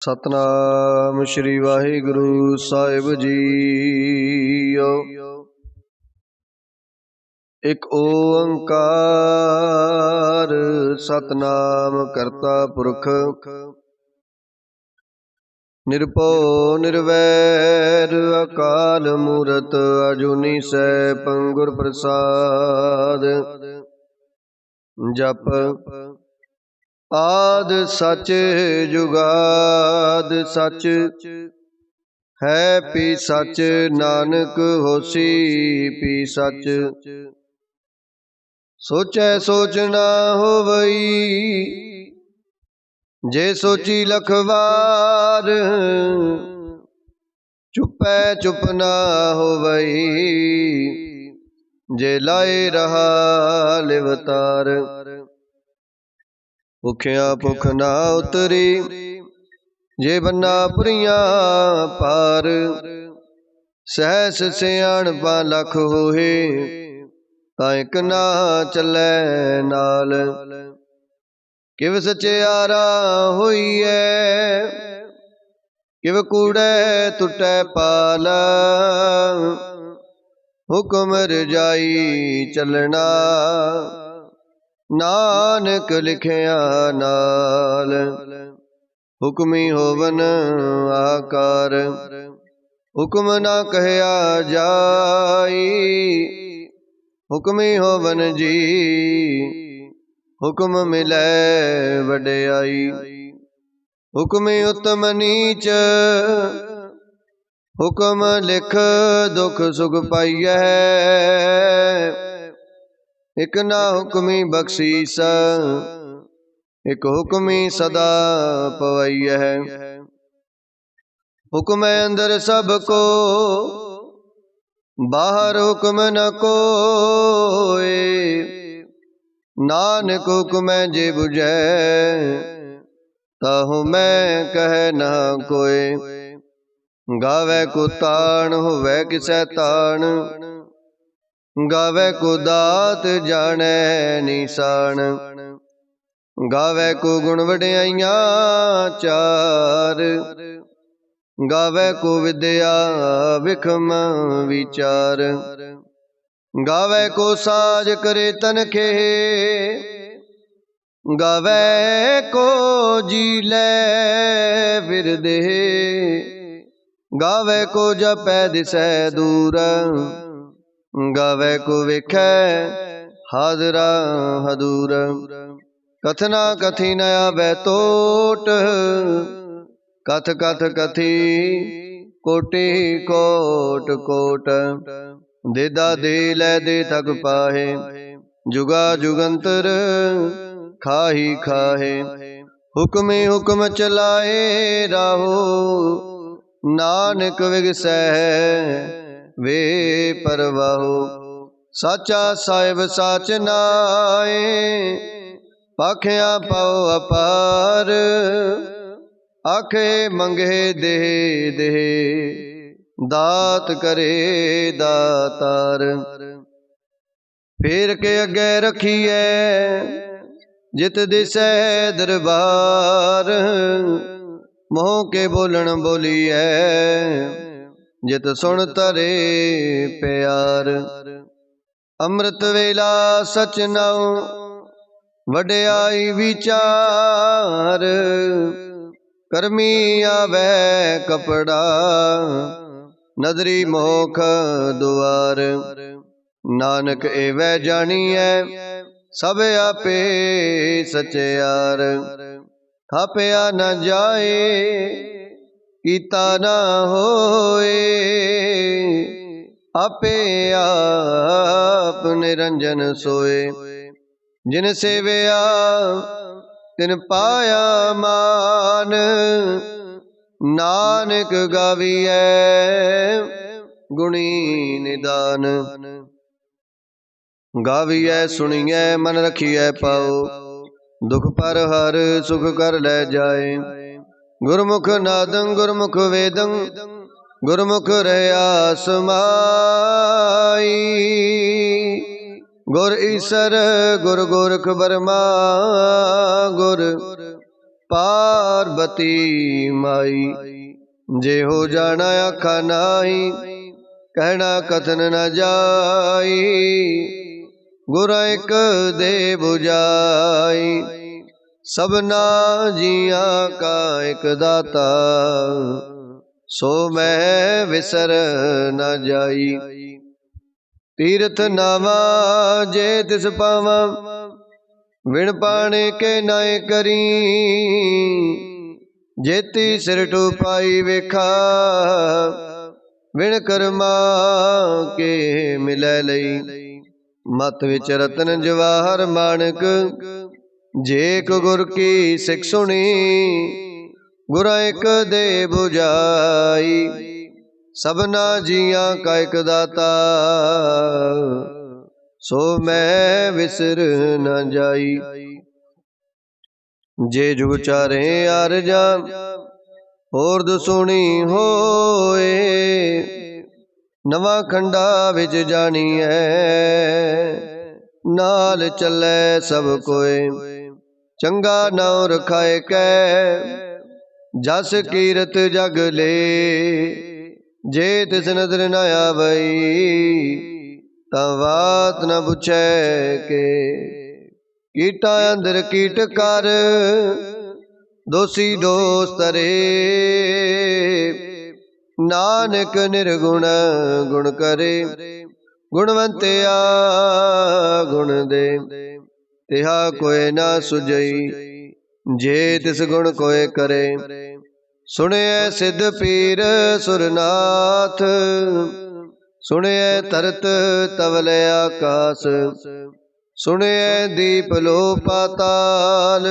सतनाम श्री वाहिगुरु साहिब जीओ। एक ओंकार सतनाम करता पुरख निरभौ निर्वैर अकाल मूरत अजूनी सैभं गुर प्रसाद। जप आद सच जुगाद सच है पी सच नानक होसी पी सच। सोचै सोच ना होवई जे सोची लख बार। चुपै चुप ना होवई जे लाए रहा लिवतार। भुखिया भुख ना उतरी जे बन्ना पुरिया पार। सहस सियाणपा लख होए तां इक ना चलै नाल। किव सचियारा होईऐ किव कूड़ै टुटै पाल। हुक्म रजाई चलना नानक लिखिया नाल। हुक्मी होवन आकार हुक्म ना कहया जाई। हुक्मी होवन जी हुक्म मिलै वड्याई। हुक्मी उत्तम नीच हुक्म लिख दुख सुख पाइयै। इक ना हुक्मी बख्शीस इक हुक्मी सदा पवैयै। हुक्म अंदर सब को बाहर हुक्म न कोय। नानक हुक्म जे बुझै ताहु मैं कह न कोय। गावै को ताण होवै किसै ताण गावै को दात जानै निशान। गावै को गुण वड्याइयां चार गावै को विद्या विखम विचार। गावै को साज करे तनखे गावै को जी लै फिर दे। गावै को जपै दिसै दूर गावै को वेखै हाजरा हदूर। कथना कथी न आवै तोट कथ कथ कथी कोटि कोट कोट। देदा दे लै दे थक पाहे जुगा जुगंतर खाही खाहे। हुक्मी हुक्म चलाए राहो नानक विगसै वे परवाहो। साचा साहिब साच नाए पाखिया पाओ अपार। आखे मंगे देह देह दात करे दातार। फेर के अगे रखिए जित दिसै दरबार। मोह के बोलन बोलिए जित सुन तरे प्यार। अमृत वेला सच नाउ वड्याई विचार। करमी आवै कपड़ा नदरी मोख दुआर। नानक एवै जानिए सब आपे सचयार। थापया न जाए कीता ना होए आपे आप निरंजन सोए। जिन सेवया तिन पाया मान नानक गाविए गुणी निदान। गाविए सुनिए मन रखिए पाओ दुख पर हर सुख कर ले जाए। गुरमुख नादं गुरमुख वेदं गुरमुख रहया समाई। गुर ईसर गुर गोरख बर्मा गुर पार्वती माई। जे हो जाना आखा नाही, कहना कथन न जाई। गुर एक दे बुझाई, सबना जिया का एक दाता। सो मैं विसर न जाई। तीर्थ नावा जे तिस पावा, विण पाने के नाए करी। जेती सिर टूपाई वेखा, विण कर्मा के मिलै लई। मत विच रतन जवाहर माणक, जेक गुर की सिख सुनी। गुर एक दे बुझाई, सबना जिया का एक दाता। सो मैं विसर न जाई। जे जुग चारे आरजा, होरद सुनी होए। नवा खंडा विच जानी है, नाल चलै सब कोए। चंगा नाम रखाए कै, जस कीरत जग ले। जे तिस नदर न आवई, तां बात न पुछै के। कीटा अंदर कीट कर, दोषी दोष तरे। नानक निर्गुण गुण करे, गुणवंतिया गुण दे। तिहा कोय ना सुझई, जे तिस गुण कोय करे। सुने सिद्ध पीर सुरनाथ, सुने तरत तवल आकाश। सुने दीप लो पाताल,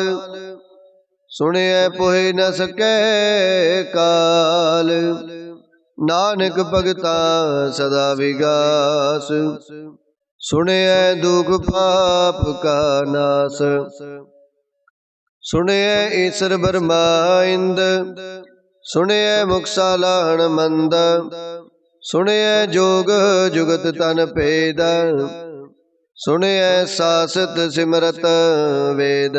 सुने पोहे न सकै काल। नानक भगता सदा विगास, सुने दुख पाप का नाश। सुने ईश्वर ब्रह्मा इंद, सुने मुक्सालाहन मंद। सुने जोग जुगत तन पेद, सुने सासत सिमरत वेद।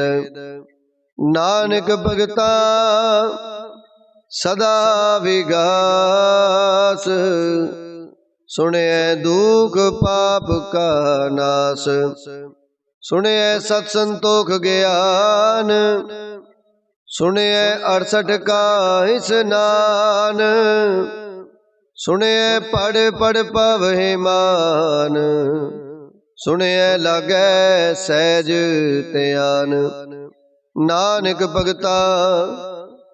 नानक भगता सदा विगास, सुने दुख पाप का नाश। सुने सत संतोख ज्ञान, सुने 68 का स्नान। सुने पढ़ पढ़ पवहि मान, सुने लागे सहज त्यान। नानक भगता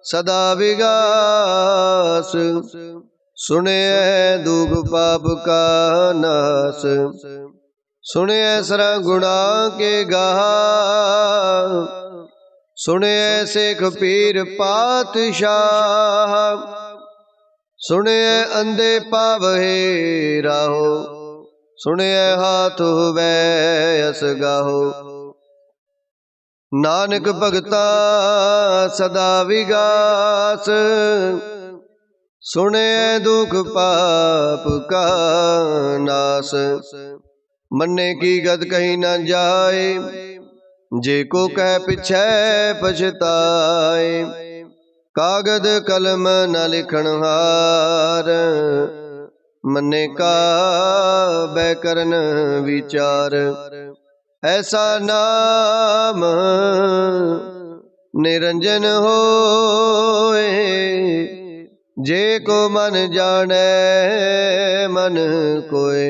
सदा विगास, सुने दुख पाप का नाश। सुने सरा गुणा के गाहा, सुने शेख पीर पातशाह। सुने अंधे पावहे राहो, सुने हाथ हुवे अस गाहो। नानक भगता सदा विगास, सुने दुख पाप का नाश। मन्ने की गत कहीं न जाए, जे को कह पिछे पछताए। कागद कलम न लिखन हार, मन्ने का बैकरन विचार। ऐसा नाम निरंजन होए, जे को मन जाने मन कोय।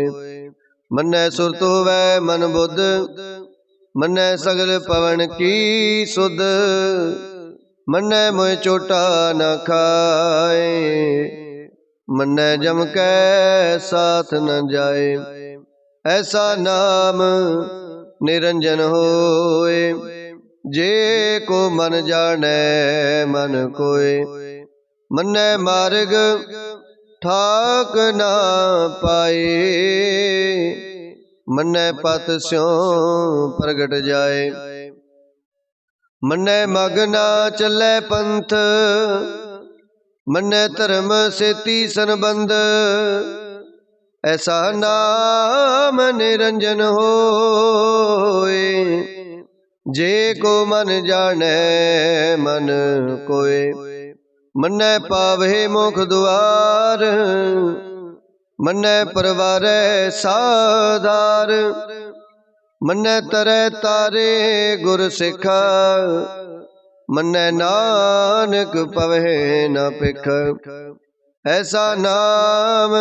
मन्ने सुरत हुवै मन बुध, मन्ने सगल पवन की सुध। मन्ने मोह चोटा न खाए, मन्ने जम कै साथ न जाए। ऐसा नाम निरंजन होए, जे को मन जाने मन कोय। मन्ने मार्ग ठाक ना पाए, मन्ने पत स्यों प्रगट जाए। मन्ने मग ना चले पंथ, मन्ने धर्म सेती संबंध। ऐसा नाम निरंजन होए, जे को मन जाने मन कोय, मन्ने पावे मोख दुआर, मन्ने परवारे साधार, मन्ने तरे तारे गुर सिखा, मन्ने नानक पवे न पिख। ऐसा नाम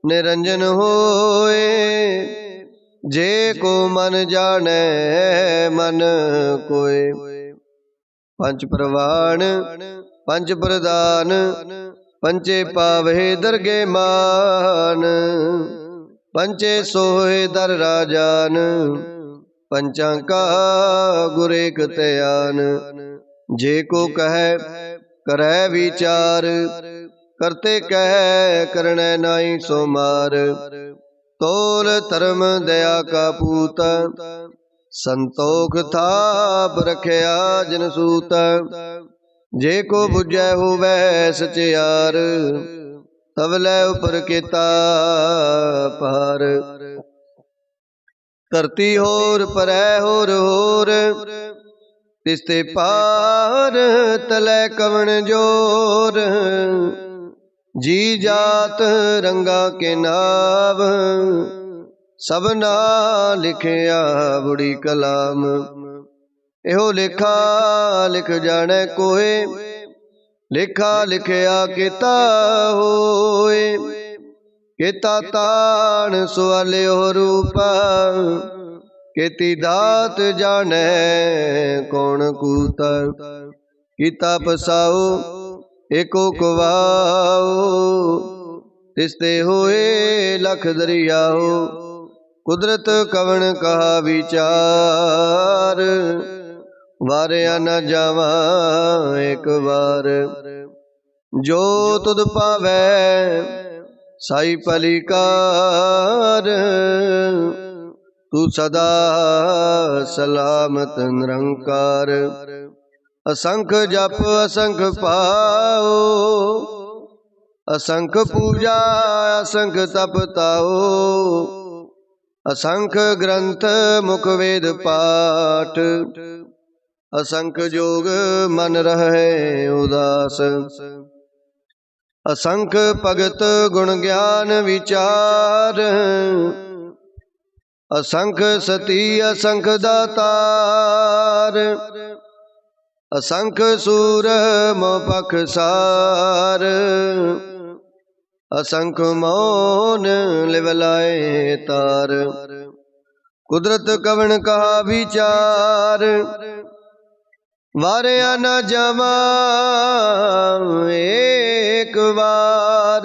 निरंजन होए, जे को मन जाने मन कोय। पंच प्रवाण पंच प्रदान, पंचे पावे दरगे मान, पंचे सोहे दर राजान, पंचा का गुर एक त्यान। जे को कहे करे विचार, करते कह करने नाई सो मार। तोल धर्म दया का पूत, संतोख थाप रखया जन सूत। जे को बुझै होवै सचियार, तवलै उपर केता पार। धरती होर परै होर होर, तिसते पार तलै कवण जोर। जी जात रंगा के नाव, सबना लिखिया बुढ़ी कलाम। एहो लेखा लिख जाने कोय, लेखा लिखिया केता होए। केता ताण सुआल्यो रूपा, केती दात जाने कौन कूता। कीता पसाओ एको कुवाओ, तिसते होए लख दरियाओ। कुदरत कवण कहा विचार, वारिया न जावा एक बार। जो तुद पावै साई पलिकार, तू सदा सलामत निरंकार। असंख जप असंख पाओ, असंख पूजा असंख तप ताओ। असंख ग्रंथ मुख वेद पाठ, असंख जोग मन रहे उदास। असंख भगत गुण ज्ञान विचार, असंख सती असंख दातार। असंख सूर मोह पखसार, असंख मौन लिवलाए तार। कुदरत कवण कहा विचार, वारिया न जावा एक बार।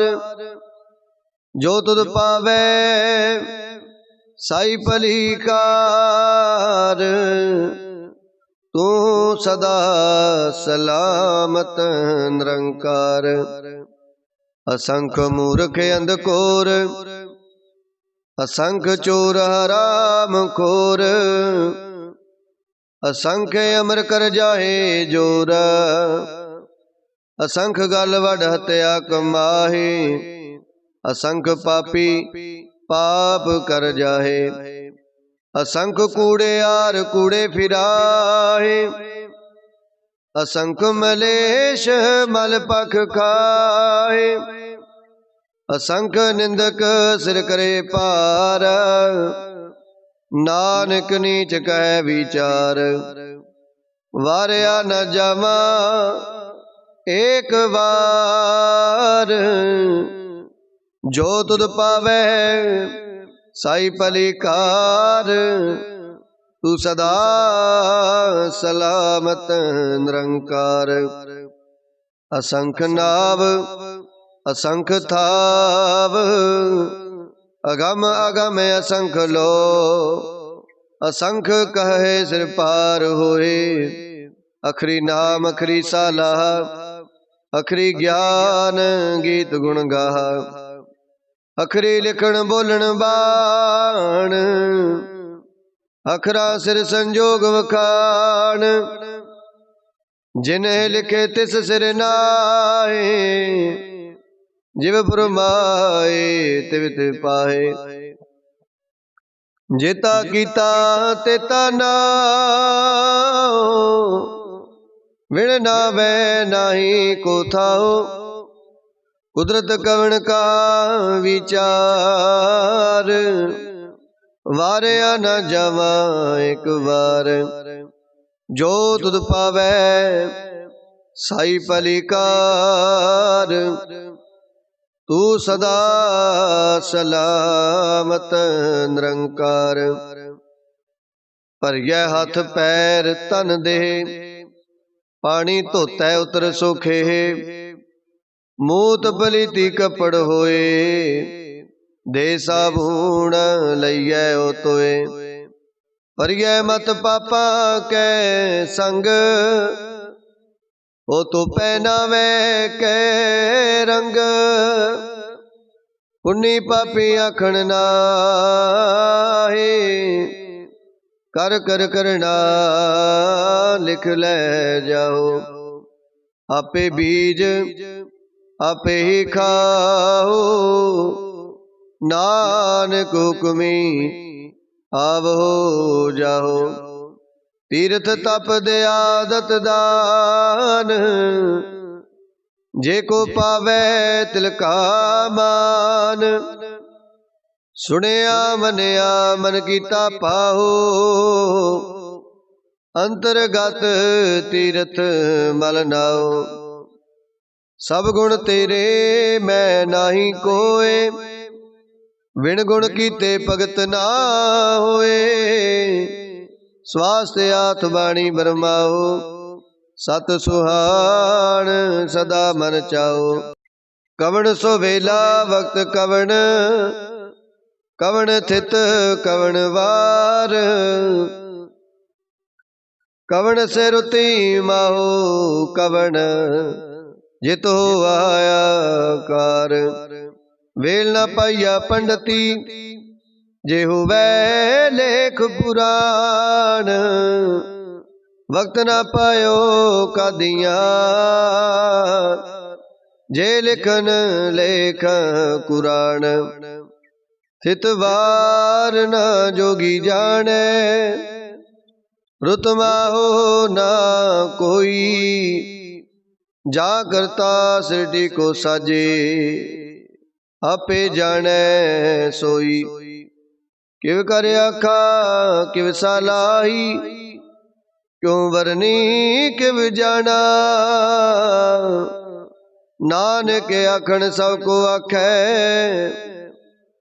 जो तुद पावे साई पलिकार, तू सदा सलामत निरंकार। असंख मूर्ख अंधकोर, असंख चोर हराम खोर। असंख अमर कर जाए जोर, असंख गल वड हत्या कमाहे। असंख पापी पाप कर जाहे, असंख कूड़े यार कूड़े फिराहे। असंख मलेश मल पख खाए, असंख निंदक सिर करे पार। नानक नीच कह विचार, वारिया न जावा एक बार। जो तुद पावे साई पलिकार, तू सदा सलामत निरंकार। असंख नाव असंख थाव, अगम अगम असंख लो। असंख कहे सिर पार होए, अखरी नाम अखरी साला। अखरी ज्ञान गीत गुण गाहा, अखरी लिखण बोलण बाण। अखरा सिर संजोग वखाण, जिन्हें लिखे तिस सिर नाए। जिव फरमाए तिव तिव पाए, जेता कीता तेता नाओ, विण नावै नाही को थाओ। कुदरत कवण का विचार, वारया न जावा एक बार। जो तुध पावै साई पलिकार, तू सदा सलामत निरंकार। भरिया हथ पैर तन देह, पानी धोतै उतर सोखे। मूत पलीती कपड़ होए, दे साबून लइयै ओ तोए। भरिया मत पापा कै संग, ओ तो पहनावे कै रंग। पुन्नी पापी आखण नाहे, कर कर करना लिख ले जाओ। आपे बीज आपे ही खाओ, नानक हुक्मी आव हो जाओ। तीर्थ तप दे आदत दान, जे को पावै तिलका मान। सुनिया मनिया मन कीता पाहो, अंतरगत तीर्थ मल नाओ। सब गुण तेरे मैं नाही कोय, विण गुण कीते भगत ना होए। स्वास्थ्य आथ बाणी बरमाओ, सत सुहान सदा मन चाओ। कवण सो वेला वक्त कवण, कवण थित कवण वार। कवण से रुति माहो कवण, जित हो आया कार। वेल न पाइया पंडती, जे हुवै लेख पुराण। वक्त न पायो कादियां, जे लिखन लेख कुरान। थित वार न जोगी जाने, रुत माहो ना कोई। जा करता सृष्टि को साजे, आपे जाने सोई। किव कर आखा किव सालाही, क्यों वरनी किव जाना। नानक आखण सब को आखै,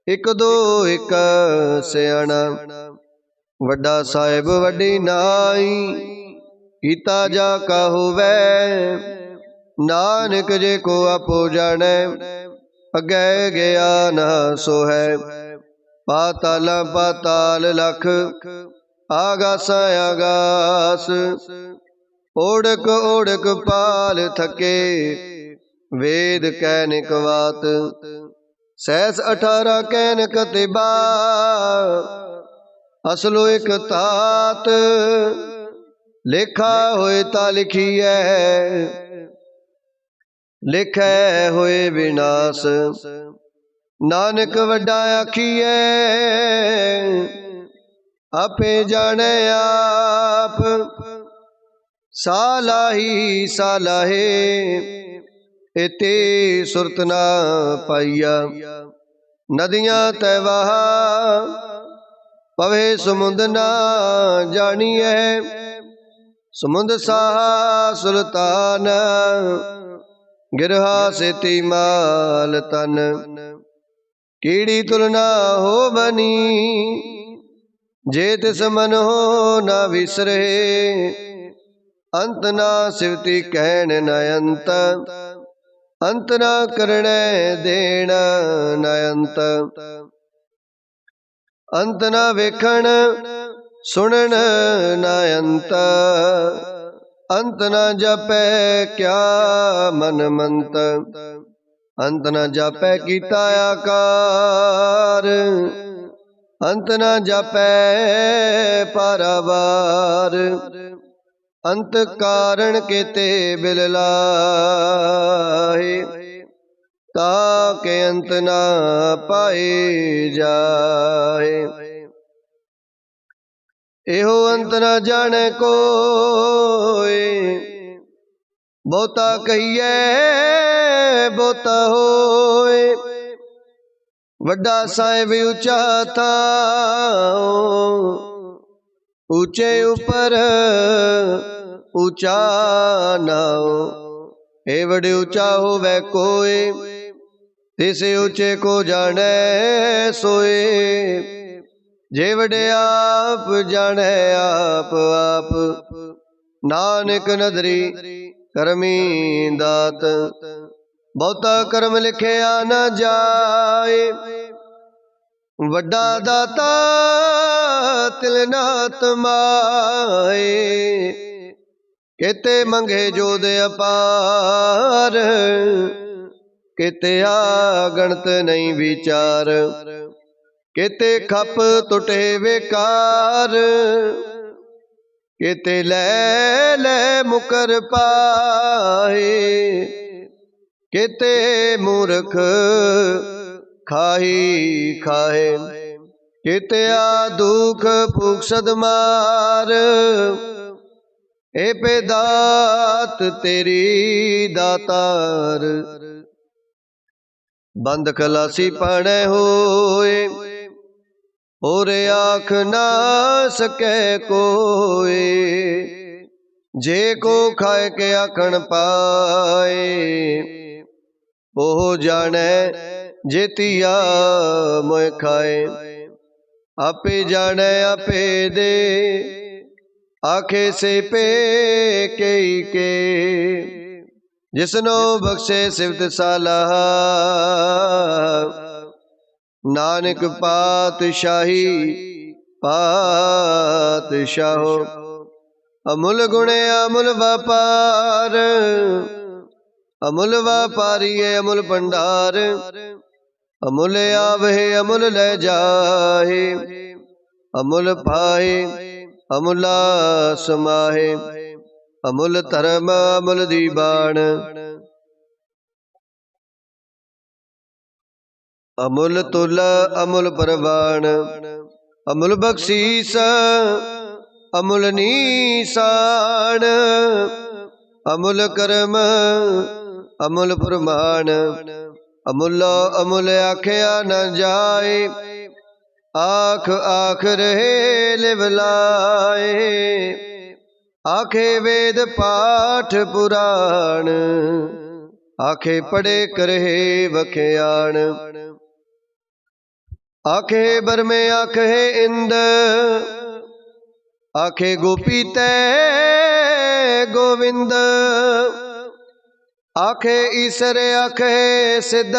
एक दो एक सियाणा। वड्डा साहिब वड्डी नाई, कीता जा का होवै। नानक जे को आपो जाने, अगे गया न सो है। पाताल पाताल लख, आगास आगास। ओढ़क ओढ़क पाल थके, वेद कैनिक वात। सहस 18 कैनिक तिबा, असलो एक तात। लेखा होए ता लिखिए, लिखै होए विनाश। नानक वड्डा आखिए, आपे जाने आप। सालाही सालाहे, इते सुरत ना पाइया। नदियां तैवाहा, पवे समुंद ना जानिए। समुंद साहा सुल्तान, गिरहा सेती माल तन। कीड़ी तुलना हो बनी, जे तिस मन हो न विसरे। अंत ना सिवती कहन न अंत, अंत ना करणे देण न अंत। अंत ना वेखण सुनन न अंत, अंत न जपै क्या मन मंत। अंत न जापै कीता आकार, अंत न जापै पारावार। अंत कारण केते बिल लाहे, ताके अंत न पाए जाए। एहो अंत न जाने कोई, बहुता कहिए बहुता होए। वड्डा साहिब ऊंचा था, ऊंचे ऊपर ऊंचा नाओ। हे बड़े ऊंचा होवे कोई, तिस ऊंचे को जाने सोए। जे वडे आप जाने आप आप, नानक नदरी करमी दात। बहुता कर्म लिखिया न जाए, वड्डा दाता तिल नाथ माए। केते मंगे जोद अपार, केते गणत नहीं विचार। केते खप टुटे बेकार, केते ले ले मुकर पाए। केते मूर्ख खाही खाए, केते दुख भूख सदमार। ए पे दात तेरी दातार, बंद खलासी पाने होए। और आख ना सके कोई, जे को खाए के आखण पाए। ओह जाने जेतिया मोए खाए, आपे जाने आपे दे। आखे से पे के जिसनो बख्शे सिफत सालाह। नानक पातशाही पातशाहो, अमुल गुणे अमुल व्यापार। अमुल व्यापारी है अमुल भंडार, अमुल आवहे अमुल ले जाहे। अमुल पाए अमुला समाहे, अमुल धर्म अमुल दीवान। अमुल तुल अमुल परवान, अमुल बख्शीस अमुल नीसान। अमुल कर्म अमुल प्रमाण, अमुल अमुल आख्या न जाए। आख आख रहे लिवलाए, आखे वेद पाठ पुराण। आखे पढ़े करहे वख्याण, आखे बरमे आखे इंद। आखे गोपी तै गोविंद, आखे ईसर आखे सिद्ध।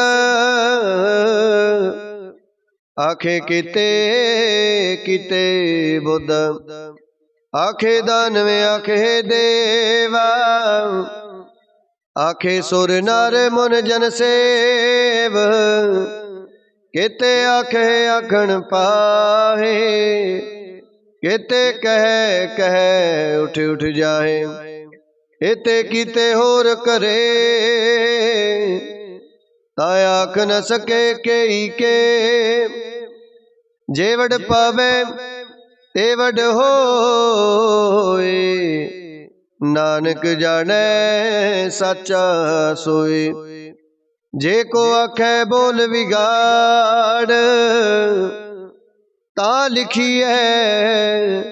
आखे किते किते बुद्ध, आखे दानवे आखे देवा। आखे सुर नर मुन जन सेव, केते आखे आखण पाहे। केते कह कह उठ उठ जाए, एते कीते होर करे। ताय आख न सके के जे वड पावे ते वड होए। नानक जाने साचा सोए, जे को आखे बोल बिगाड़। ता लिखी है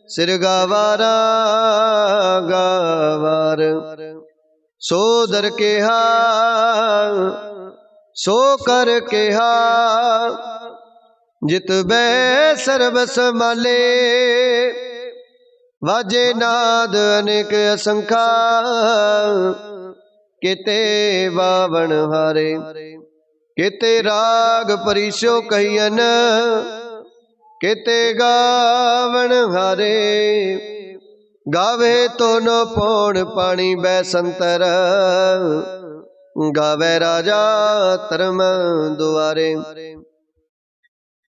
सिर गावारा गावार। सो दर केहा सो कर केहा, जित बै सर्वस माले। वाजे नाद अनेक असंखा, केते बावन हारे। केते राग परिस्यो कहियन, केते गावन हारे। गावे तो न पौण पानी बैसंतर, गावे राजा धर्म दुआरे।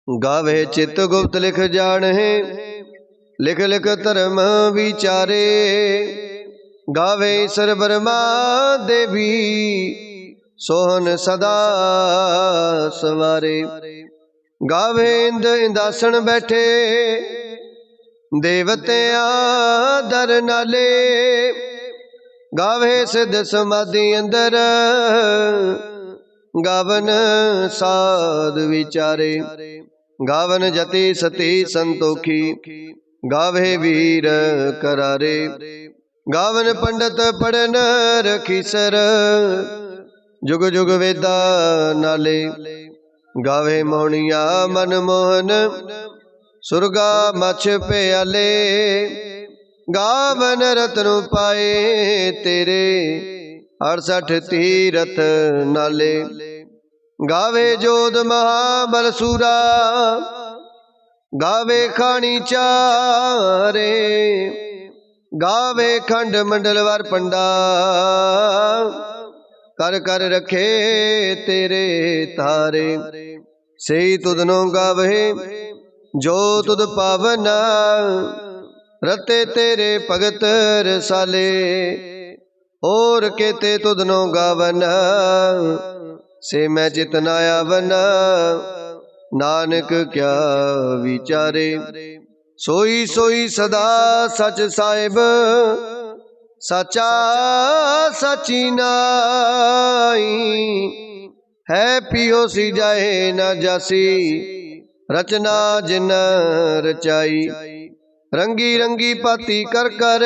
गावे चित गुप्त लिख जाने, लिख लिख धर्म विचारे। गावे ईश्वर ब्रह्मा देवी, सोहन सदा सवारे। गावे इंद इंदासन बैठे, देवतियां दर नाले गावे सिद्ध समाधि अंदर गावन साध विचारे गावन जति सती संतोखी गावे वीर करारे गावन पंडित पढ़न रखीसर जुग जुग वेदा नाले गावे मोहनिया मनमोहन सुरगा मछ प्याले गावन रतन पाए तेरे 68 तीरथ नाले गावे जोध महाबल सूरा गावे खानी चारे गावे खंड मंडल वार पंडा कर कर रखे तेरे तारे से तुदनो गावे जो तुद पावना रते तेरे भगत रसाले और केते तुदनो गावना से मैं चितनाया बना नानक क्या विचारे सोई सोई सदा सच साहिब सचा सची नाई है पियो सी जाए न जासी रचना जिन रचाई रंगी रंगी पाती कर कर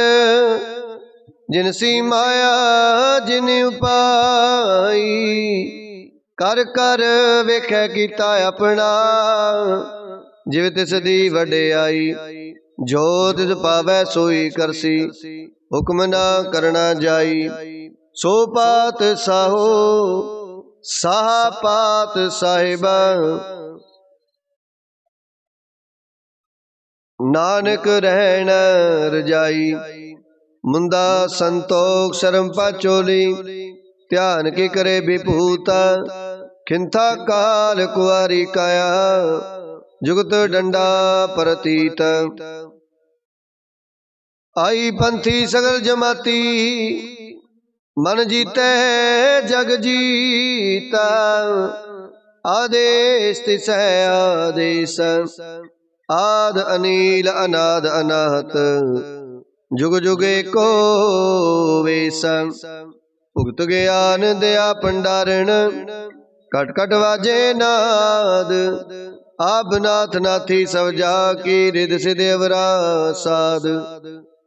जिनसी माया जिन उपाई कर कर वेखै कीता अपना जिव तिस दी वडियाई जो तिस पावै सोई करसी हुक्म ना करना जाई सो पात साहो साहा पात साहिबा नानक रहन रजाई मुंदा संतोख शर्म पाचोली ध्यान की करे विभूता खिंथा काल कुआरी काया जुगत डंडा परतीत आई पंथी सगल जमाती मन जीते जग जीता आदेश तिस है आदेश आद अनील अनाद अनाहत जुग जुगे को वेस भुगत ज्ञान दया भंडारण कट कट वाजे नाद आप नाथ नाथी सब जा की रिद सिद्ध अवरा साध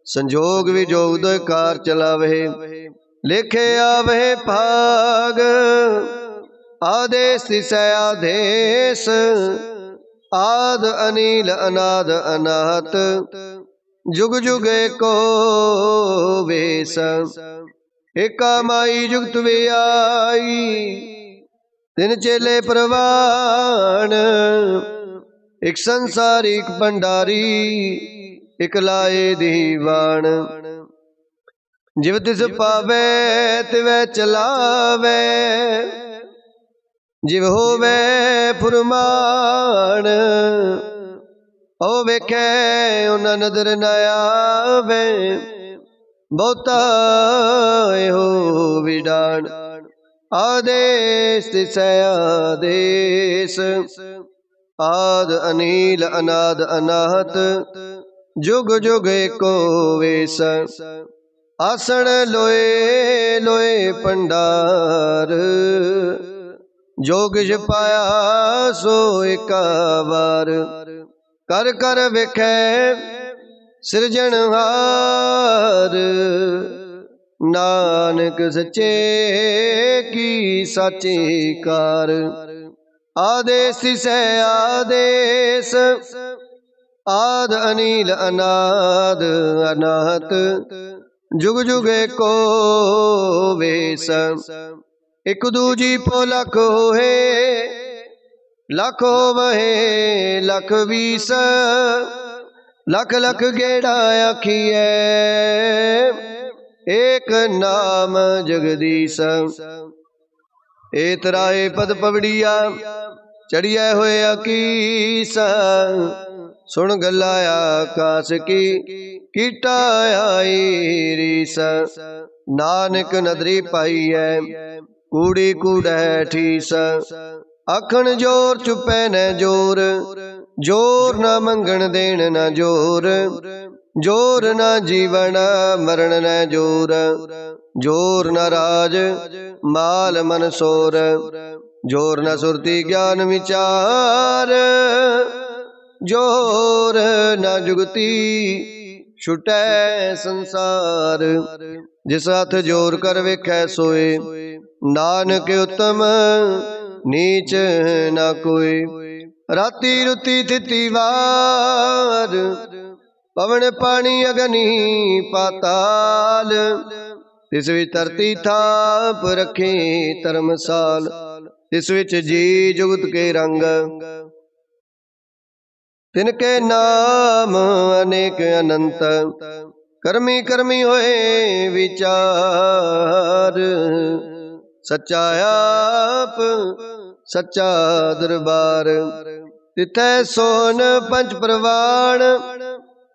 संजोग विजोग दो कार चलावे लेखे आवे भाग आदेश तिस आदेश आद अनील अनाद अनाहत जुग जुग को वेस एका माई जुगत वे आई तिन चेले प्रवान एक संसारिक भंडारी एक लाए दीवान जिव तिस पावे तिवै चलावे जिव होवे फुरमान ओ वेखे उन्हां नदर न आवे बहुता हो विडान आदेश तिस आदेश आद अनील अनाद अनाहत जुग जुग को वेस आसन लोए लोए भंडार जोग पाया सो एकावार कर कर वेखै सिरजनहार नानक सच्चे की साची कार आदेश तिस आदेश आद अनील अनाद अनाहत जुग जुग को वेस एक दूजी पो लख होए लख वहे लख बीस लख लख गेड़ा आखिए एक नाम जगदीश एतराए पद पवड़िया चढ़िया होए अकीस सुन गलाया कास की कीटा आई रीस नानक नदरी पाई है कूड़ी कूड़ै ठीस आखण जोर चुपै न जोर, जोर न मंगण देण न जोर, जोर न जीवन मरण न जोर, जोर न राज माल मन सोर, जोर न सुरती ज्ञान विचार, जोर न जुगती छुटै संसार। जिस हथ जोर कर वेखै सोए, नानक उत्तम नीच न कोई। राती रुती तिथि वार, पवन पानी अग्नि पाताल, तिस विच धरती थाप रखी धर्मसाल, तिस विच जी जुगत के रंग, तिनके नाम अनेक अनंत, करमी करमी होए विचार, सच्चा आप सच्चा दरबार। तिथै सोन पंच प्रवाण,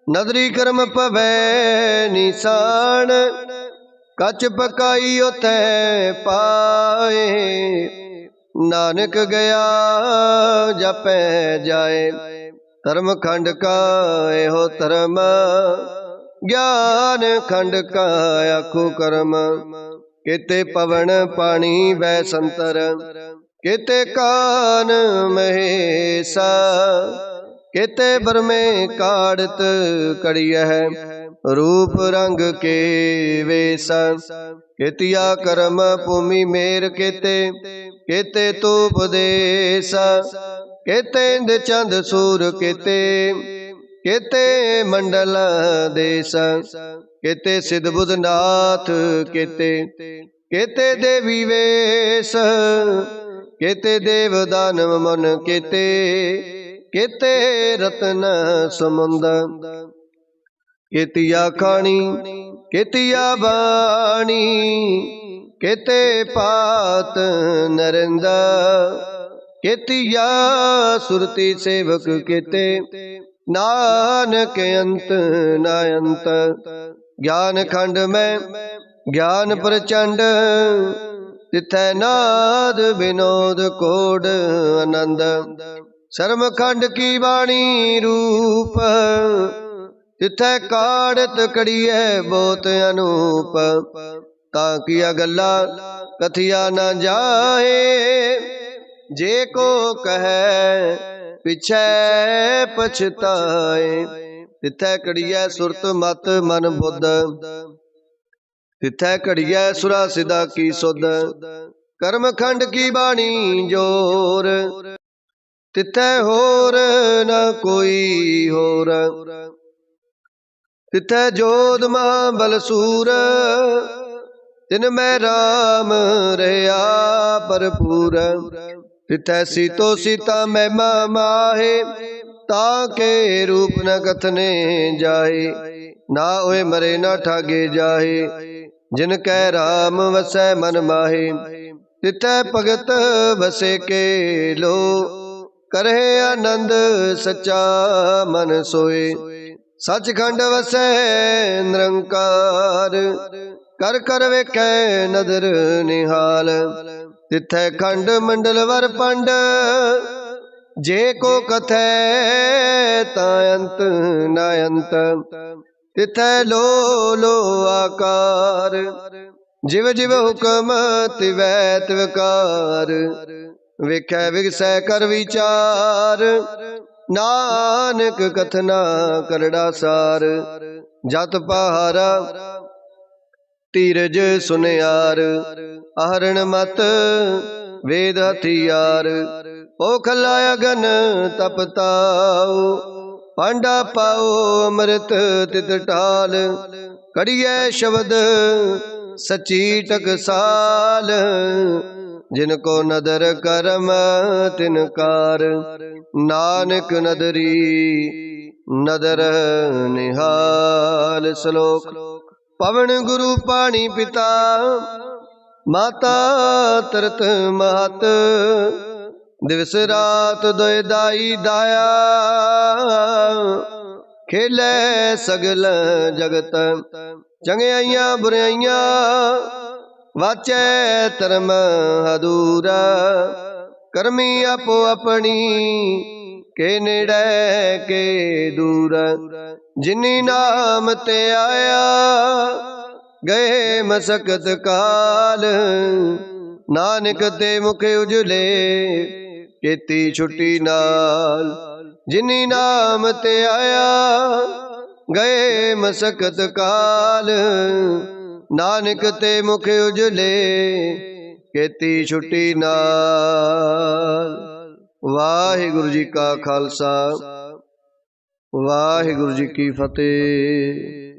नदरी कर्म पवै निशान, कच पकाई उथै पाए, नानक गया जपै जाए। धर्म खंड का एहो धर्म, ज्ञान खंड का आखो कर्म, केते पवन पानी वै संतर, केते कान महेशा, केते बरमे काढ़त कड़ियह, रूप रंग के वेसा, केतिया कर्म भूमि मेर केते, केते तूप देसा, केते इंद चंद सूर केते, केते मंडल देश, केते सिद्ध बुध नाथ केते, केते देवी वेश, केते देव दानव मन केते, केते रतन समुंद, केतिया खाणी केतिया बाणी, केते पात नरिंदा, केतिया सुरती सेवक केते, नानक अंत न अंत। ज्ञान खंड में ज्ञान प्रचंड, तिथै नाद विनोद कोड आनंद, शर्म खंड की वाणी रूप, तिथै काढ़त कड़िए बहुत अनूप, ताकिया गल्ला कथिया न जाए, जे को कहे पिछे पछताए। तिथै कड़ियै सुरत मत मन बुद्ध, तिथै कड़ियै सुरा सिदा की सुध, कर्म खंड की बाणी जोर, तिथै होर न कोई होर, तिथै जोध महाबल सूर, तिन मैं राम रहा भरपूर, तिथै सीतो सीता महिमा माहे, ताके रूप न कथने जाए, ना होए मरे ना ठागे जाहे, जिन कै राम वसै मन माहे, तिथै भगत बसे के लो, करहे आनंद सच्चा मन सोए, सचखंड वसै निरंकार, कर कर वेखै नदर निहाल, तिथै खंड मंडल वर पंड, जे को कथै ता अंत न अंत, तिथै लो लो आकार, जिव जिव हुक्म तिवै तिवकार, वेखै विगसै कर विचार, नानक कथना करड़ा सार, जत पहारा धीरज सुनियार, आहरण मत वेद हथियार, ओखला अगन तप ताओ, पांडा पाओ अमृत तित टाल, कड़ियै शब्द सची टकसाल, जिनको नदर करम तिनकार, नानक नदरी नदर निहाल। श्लोक। पवन गुरु पानी पिता, माता तरत महत, दिवस रात दोय दाई दाया, खेलै सगल जगत, चंगियाइयां बुराइयां वाचै धर्म अधूरा, ਕਰਮੀ ਆਪੋ ਆਪਣੀ के नेड़े के दूर। जिनी नाम ते आया गए मसकत काल। नानक ते मुख उजले केती छुट्टी नाल। जिनी नाम ते आया गए मसकत काल। नानक ते मुख उजले केती छुट्टी नाल। वाहिगुरु जी का खालसा वाहिगुरु जी की फतेह।